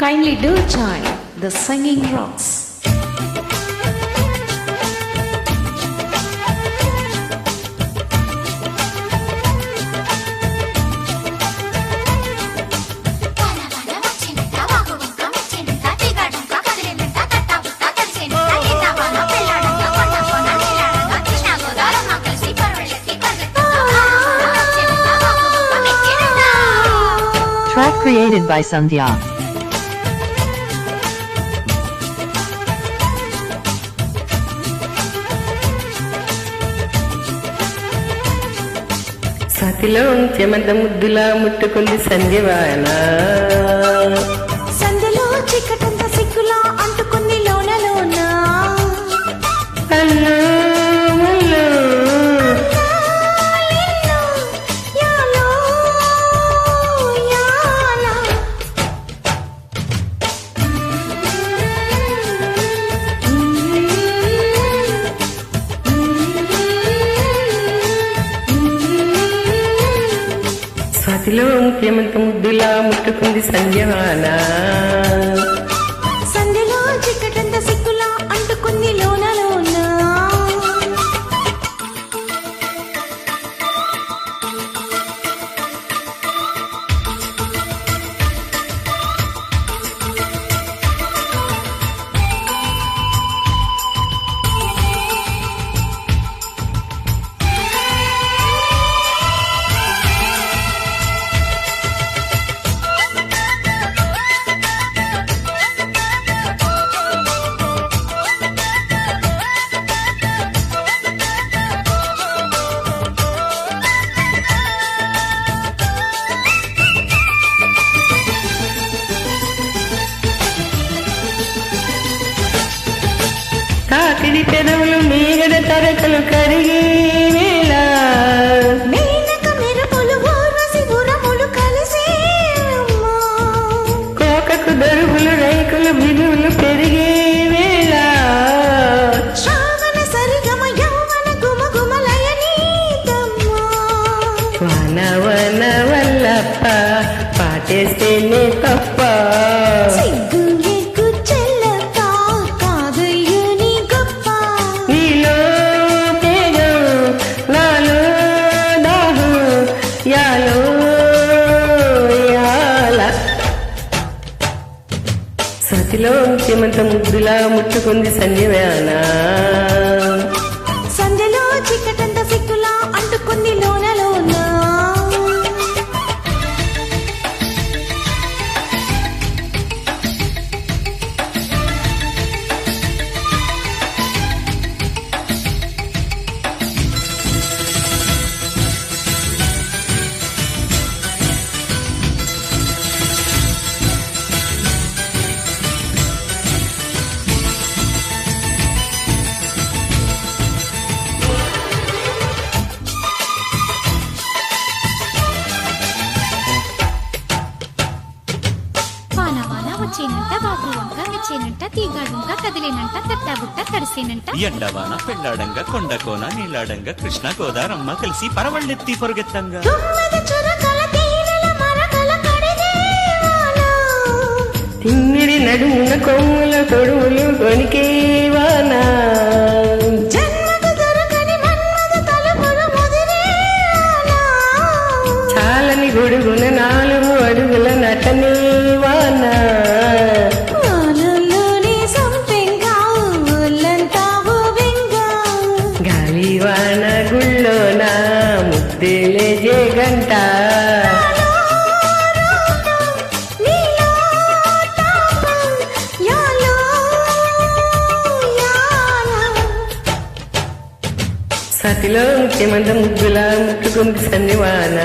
Kindly do join the singing rocks. Track created by Sandhya. సతిలో చెమంత ముద్దులా ముట్టుకుంది సంధ్యవాన సందలో చిక్కటంత సిక్కులా అంటుకుంది లోన లోన అల్లో మల్లో యాలో యాలా సతిలో చెమంత ముద్దులా ముట్టుకుంది సంధ్యవాన సందలో చిక్కటంత సిక్కులా అంటుకుంది లోన లోన తాకిడి పెదవులు మీగడ తరకలు కరిగి వేళ మేనక మెరుపులు ఊర్వశి ఉరములు కలిసి అమ్మా కోకకు దరువులు రైకులు బిగువులు పెరిగే వేళ శ్రావణ సరిగమ యౌవన గుమగుమలయనీతమ్మా వన వన వల్లప్ప పాటేస్తేనే తప్ప సిగ్గు ఎగ్గు చెల్లక కాదయ్యని గొప్ప నీలో తేజం నాలో దాహం యాలో యాల సతిలో చెమంత ముద్దులా ముట్టుకుంది సంధ్యవేళ సందలో చిక్కటంత సిక్కులా అంటుకుంది లోన లోన వాన వచ్చేనంట బాబు వంక మెచ్చేనంట తీగాడుంక కదిలేనంట తట్టాబుట్ట తడిసేనంట ఎండవాన పెళ్ళాడంగా కొండకోన నీలాడంగా కృష్ణ గోదారమ్మ కలిసి పరవళ్ళెత్తి పొరుగెత్తంగా తుమ్మెద చురకల తీరల మరకల కడిదేవాన తిమ్మిడి నడుమున కొమ్ముల తొడుములు కొనికేవానా జన్మకు దొరకని మన్మథ తలుపులు ముదిరేవాన చాలని గొడుగున 4 అడుగుల నటనేవానా వానల్లోని సంపెంగ ఊళ్ళంతా ఊబింగా గాలివాన గుళ్ళోన ముద్దెలే జగంట నీలో తాపం యాలో యాలా సతిలో ముఖ్యమంత ముగ్గులా ముట్టుకుంది సంధివాన